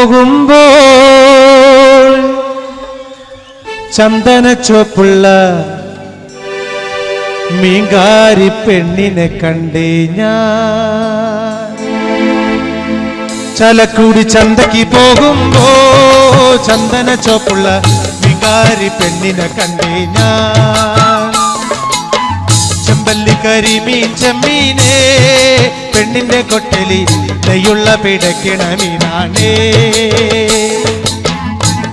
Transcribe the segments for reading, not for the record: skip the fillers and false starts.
പോകുമ്പോൾ ചന്ദന ചുവപ്പുള്ള മീങ്കാരി പെണ്ണിനെ കണ്ടേ ഞാൻ. ചലക്കുടി ചന്തയ്ക്ക് പോകുമ്പോ ചന്ദന ചുവപ്പുള്ള മീങ്കാരി പെണ്ണിനെ കണ്ടേ ഞാൻ. ചെമ്പല്ലി കരിമീൻ ചെമ്മീനേ പെണ്ണിന്റെ കൊട്ടലി നെയ്യുള്ള പിടയ്ക്കണ മീനാണേ.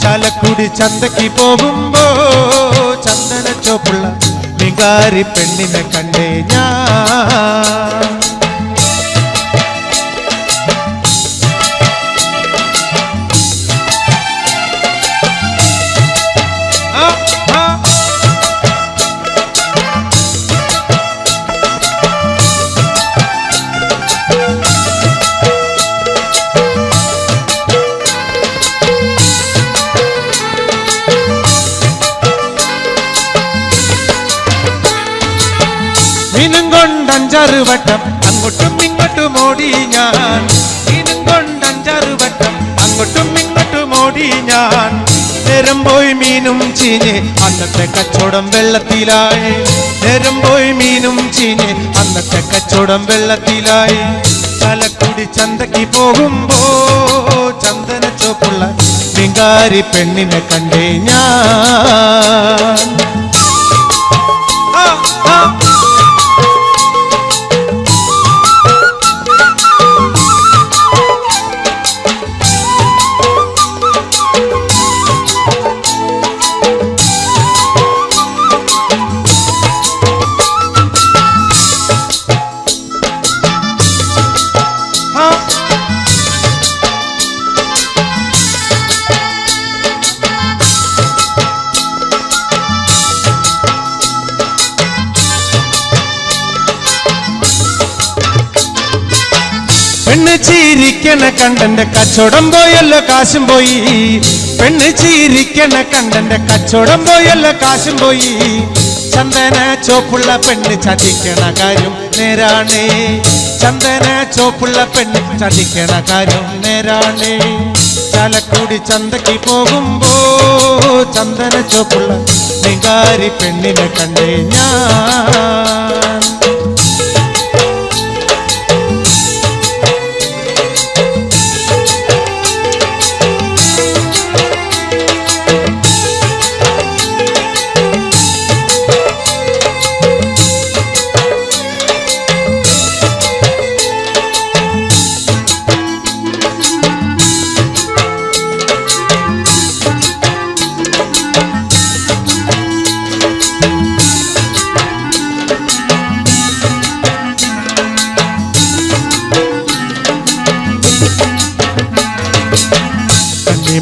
ചാലക്കുടി ചന്തയ്ക്ക് പോകുമ്പോ ചന്ദന ചുവപ്പുള്ള മീങ്കാരി പെണ്ണിനെ കണ്ടേ ഞാൻ. മീനും കൊണ്ടഞ്ചാറ് വട്ടം അങ്ങോട്ടും ഇങ്ങോട്ടും ഓടി ഞാൻ. മീനും കൊണ്ടഞ്ചാറ് വട്ടം അങ്ങോട്ടും ഇങ്ങോട്ടും ഓടി ഞാൻ. നേരം പോയി മീനും ചീഞ്ഞ് അന്നത്തെ കച്ചവടം വെള്ളത്തിലായി. നേരം പോയി മീനും ചീഞ്ഞ് അന്നത്തെ കച്ചവടം വെള്ളത്തിലായി. ചാലക്കുടി ചന്തയ്ക്ക് പോകുമ്പോ ചന്ദന ചുവപ്പുള്ള മീങ്കാരി പെണ്ണിനെ കണ്ടേ ഞാൻ. പെണ്ണ് ചിരിക്കണ കണ്ടന്റെ കച്ചവടം പോയല്ലോ കാശും പോയി. പെണ്ണ് ചിരിക്കണ കണ്ടന്റെ കച്ചവടം പോയല്ലോ കാശും പോയി. ചന്ദന ചോപ്പുള്ള പെണ്ണ് ചതിക്കണ കാര്യം നേരാണേ. ചന്ദന ചോപ്പുള്ള പെണ്ണ് ചതിക്കണ കാര്യം നേരാണേ. ചാലക്കുടി ചന്തയ്ക്ക് പോകുമ്പോ ചന്ദന ചോപ്പുള്ള മീങ്കാരി പെണ്ണിനെ കണ്ടേ ഞാൻ.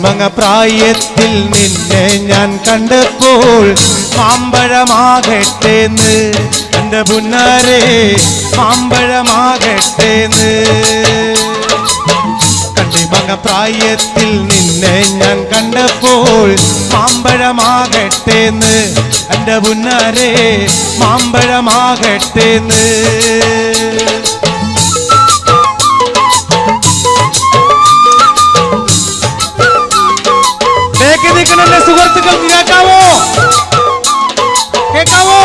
മങ്ങ പ്രായത്തിൽ നിന്നെ ഞാൻ കണ്ടപ്പോൾ മാമ്പഴമാകട്ടേന്ന് എൻ്റെ പുന്നാരെ മാമ്പഴമാകട്ടേന്ന്. കണ്ണിമങ്ങ പ്രായത്തിൽ നിന്നെ ഞാൻ കണ്ടപ്പോൾ മാമ്പഴമാകട്ടേന്ന് എൻ്റെ പുന്നാരെ മാമ്പഴമാകട്ടേന്ന്. നിൽക്കണല്ലേ സുഹൃത്തുക്കൾക്ക് കേൾക്കാവോ? കേൾക്കാവോ?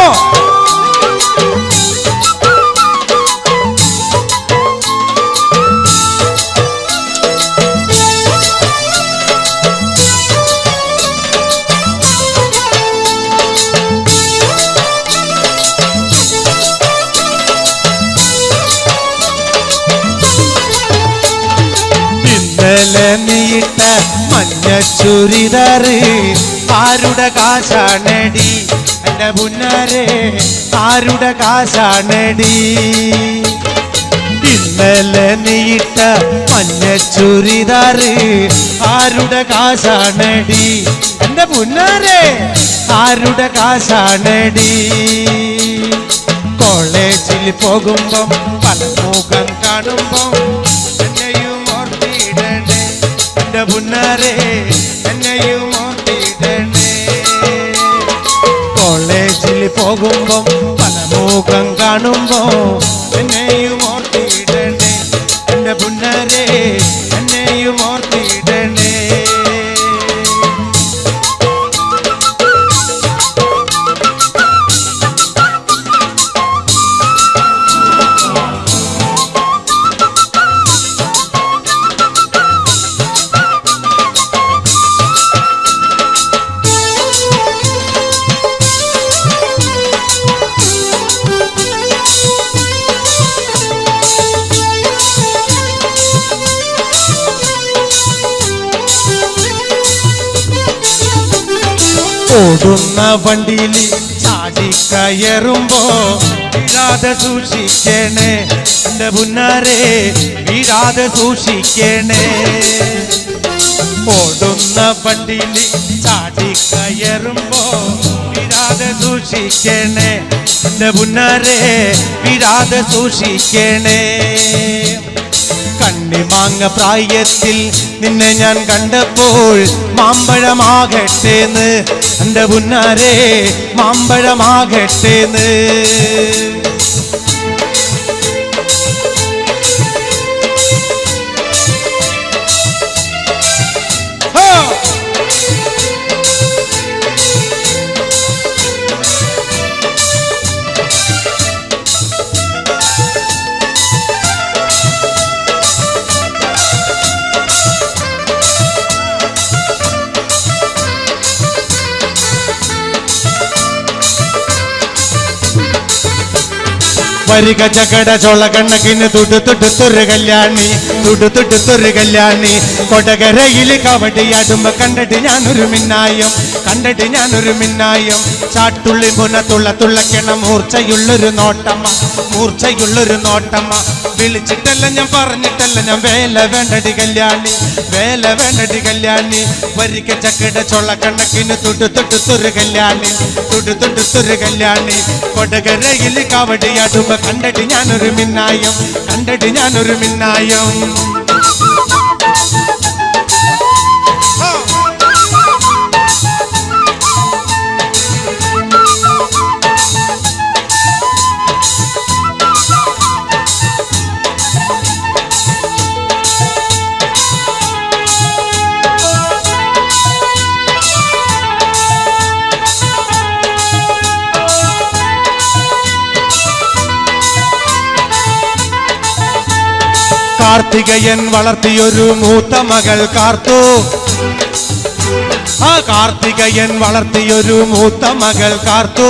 ഇന്നലെ നീയിട്ട മഞ്ഞ ചുരിദാറ് ആരുടെ കാശാണടി എൻ്റെ പുന്നാരെ ആരുടെ കാശാണടി. ഇന്നലെ നീയിട്ട മഞ്ഞ ചുരിദാറ് ആരുടെ കാശാണടി എൻ്റെ പുന്നാരെ ആരുടെ കാശാണടി. കോളേജിൽ പോകുമ്പം പല മുഖം കാണുമ്പം എന്നെയും ഓർത്തിടണേ എൻ്റെ പുന്നാരെ എന്നെയും ഓർത്തിടണേ. കോളേജിൽ പോകുമ്പം പല മുഖം കാണുമ്പോ എന്നെയും ഓർത്തിടണേ എൻ്റെ പുന്നാരെ എന്നെയും ഓർത്തിടണേ. ഓടുന്ന വണ്ടിയിൽ ചാടിക്കയറുമ്പോ വീഴാതെ സൂക്ഷിക്കണേ എന്റെ പുന്നാരെ, വീഴാതെ സൂക്ഷിക്കണേ. ഓടുന്ന വണ്ടിയിൽ ചാടിക്കയറുമ്പോ വീഴാതെ സൂക്ഷിക്കണേ എന്റെ പുന്നാരെ, വീഴാതെ സൂക്ഷിക്കണേ. കണ്ണിമാങ്ങ പ്രായത്തിൽ നിന്നെ ഞാൻ കണ്ടപ്പോൾ മാമ്പഴമാകട്ടേന്ന് എന്റെ പുന്നാരെ, മാമ്പഴമാകട്ടേന്ന്. വരിക ചകട ചോള കണ്ണക്കിന് തുടുത്തുടുത്തൊരു കല്യാണി, തുടുത്തുടുത്തൊരു കല്യാണി. കൊടകരയിൽ കവടിയാടുമ്പോ കണ്ടിട്ട് ഞാനൊരു മിന്നായം, കണ്ടിട്ട് ഞാനൊരു മിന്നായം. ചാട്ടുള്ളി മുന തുള്ളക്കണ മൂർച്ചയുള്ളൊരു നോട്ടമ്മ, മൂർച്ചയുള്ളൊരു നോട്ടമ്മ. വിളിച്ചിട്ടല്ല ഞാൻ പറഞ്ഞിട്ടല്ല ഞാൻ വേല വേണ്ടടി കല്യാണി, വേല വേണ്ടടി കല്യാണി. വരിക ചക്കട ചോള കണ്ണക്കിന് തുടുത്തുടുത്തൊരു കല്യാണി, തുടുത്തുടുത്തൊരു കല്യാണി. കൊടകരയിൽ കവടിയാടുമ്പോ കണ്ടിട്ട് ഞാനൊരു മിന്നായം, കണ്ടിട്ട് ഞാനൊരു മിന്നായം. കാർത്തികയൻ വളർത്തിയൊരു മൂത്ത മകൾ കാർത്തു, ആ കാർത്തികയൻ വളർത്തിയൊരു മൂത്ത മകൾ കാർത്തു,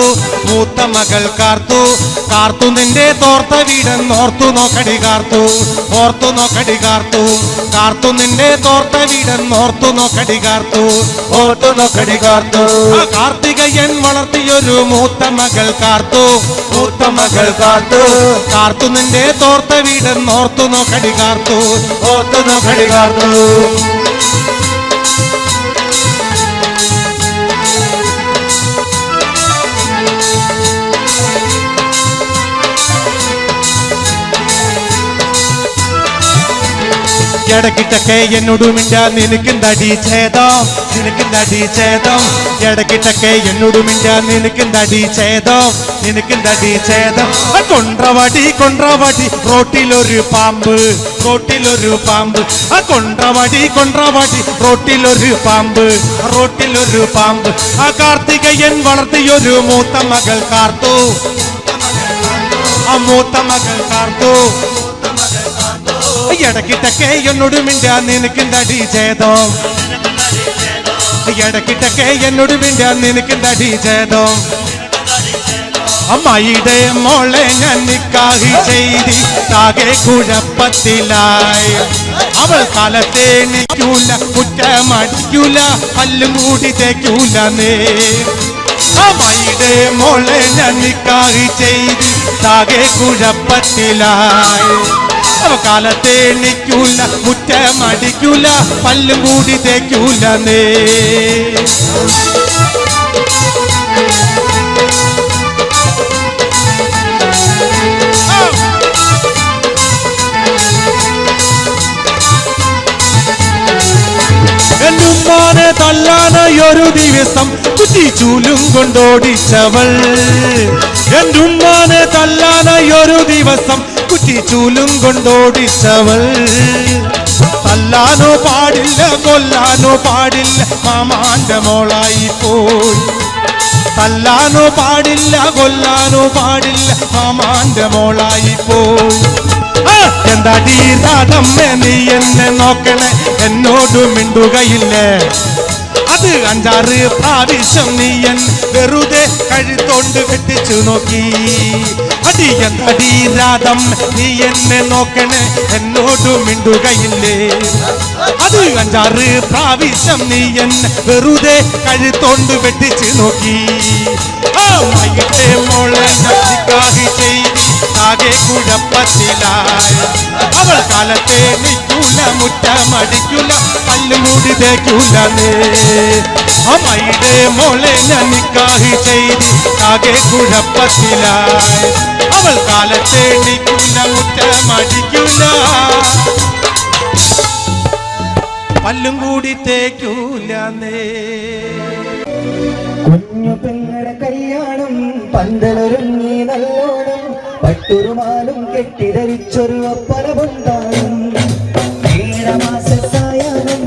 മൂത്ത മകൾ കാർത്തു. കാർത്തു നിന്റെ തോർത്ത വീടെന്നോർത്തു നോക്കടി കാർത്തു, ഓർത്തു നോക്കടി കാർത്തു. കാർത്തു നിന്റെ തോർത്ത വീടെന്നോർത്തു നോക്കടി കാർത്തു, ഓർത്തു നോക്കടി കാർത്തു. ആ കാർത്തികയൻ വളർത്തിയൊരു മൂത്ത മകൾ കാർത്തു, മൂത്ത മകൾ കാർത്തു. കാർത്തു നിന്റെ തോർത്ത വീടെന്നോർത്തു നോക്കടി കാർത്തു, ഓർത്തു നോക്കടി കാർത്തു. ഇടക്കിട്ടൊക്കെ എന്നോട് മിണ്ടാ നിനക്കെന്തടി ഛേദം, നിനക്കെന്തടി ഛേദം. ഇടക്കിട്ടൊക്കെ എന്നോട് മിണ്ടാ നിനക്കെന്തടി ഛേദം, നിനക്കെന്തടി ഛേദം. കൊണ്ട്രവടി കൊണ്ട്രവടി റോട്ടിലൊരു പാമ്പ്, റോട്ടിലൊരു പാമ്പ്. ആ കൊണ്ട്രവടി കൊണ്ട്രവടി റോട്ടിലൊരു പാമ്പ്, റോട്ടിലൊരു പാമ്പ്. ആ കാർത്തികയൻ വളർത്തിയൊരു മൂത്ത മകൾ കാർത്തു, ആ മൂത്ത മകൾ കാർത്തു. ഇടക്കിട്ടൊക്കെ എന്നോട് മിണ്ടാ നിനക്കെന്തടി ഛേദം, ഇടക്കിട്ടൊക്കെ എന്നോട് മിണ്ടാ നിനക്കെന്തടി ഛേദം. അമ്മായിയുടെ മോളെ ഞാൻ നിക്കാഹ് ചെയ്തി താകെ കുഴപ്പത്തിലായി. അവൾ കാലത്തെ നിൽക്കൂല, കുറ്റമടിക്കൂല, പല്ലും കൂടി തേക്കൂല നേ. അമ്മായിയുടെ മോളെ ഞാൻ നിക്കാഹ് ചെയ്തി താകെ കുഴപ്പത്തിലായി. കാലത്തെ എണ്ണിക്കൂല, മുറ്റമടിക്കൂല, പല്ലും കൂടി തേക്കൂല നേ. എന്നുമ്മാനെ തല്ലാനൊരു ദിവസം കുറ്റിച്ചൂലും കൊണ്ടോടിച്ചവൾ, എന്നുമ്മാനെ തല്ലാനൊരു ദിവസം കുറ്റിച്ചൂലും കൊണ്ടോടിച്ചവൾ. തല്ലാനോ പാടില്ല, കൊല്ലാനോ പാടില്ല, മാമാന്റെ മോളായി പോയി. തല്ലാനോ പാടില്ല, കൊല്ലാനോ പാടില്ല, മാമാന്റെ മോളായി പോയി. എന്താടി രാധമ്മേ നീ എന്നെ നോക്കണേ, എന്നോട് മിണ്ടുകയില്ലേ. അത് 5-6 പ്രാവശ്യം നീയൻ വെറുതെ കഴുത്തോണ്ട് കെട്ടിച്ചു നോക്കി. അടി എന്താടി രാധം നീ എന്നെ നോക്കണേ, എന്നോട് മിണ്ടുകയില്ലേ. അത് 5-6 പ്രാവശ്യം നീ എന്നെ വെറുതെ കഴുത്തോണ്ട് വെട്ടിച്ച് നോക്കി. അമ്മയുടെ മോളെ നിക്കാഹ് ചെയ്ത് ആകെ കുഴപ്പത്തിലായി. അവൾ കാലത്തെ നിൽക്കൂല, മുറ്റമടിക്കൂല, കല്ലും കൂടി തേക്കൂല. അമ്മയുടെ മോളെ ഞാൻ നിക്കാഹ് ചെയ്ത് ആകെ കുഴപ്പത്തിലായി. അവൾ കാലത്തെ നിൽക്കൂല, മുറ്റമടിക്കൂല, പല്ലും കൂടി തേക്കൂലേ. കുഞ്ഞു പെങ്ങളുടെ കല്യാണം പന്തലൊരുങ്ങി നല്ലോണം പട്ടുരുമാലും കെട്ടിധരിച്ചൊരു ഒപ്പനപുണ്ടാകും. 7 മാസസായാലും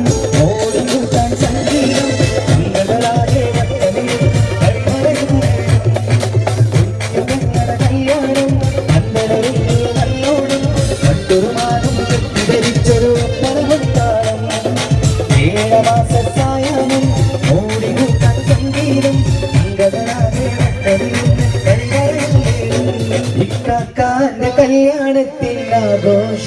ഓടി കൂട്ടാൻ സംഗീതം മംഗളാകെ വട്ടമിൽ കുഞ്ഞു പെങ്ങളുടെ കല്യാണം പന്തലൊരുങ്ങി നല്ലോണം പട്ടുരുമാലും കെട്ടിധരിച്ചൊരു ഒപ്പനപുണ്ടാകും. 7 മാസസായാലും ഓടി കൂട്ടാൻ സംഗീതം മംഗളാകെ വട്ടമിൽ ഇക്കാക്കാന്റെ കല്യാണത്തിൽ ആഘോഷ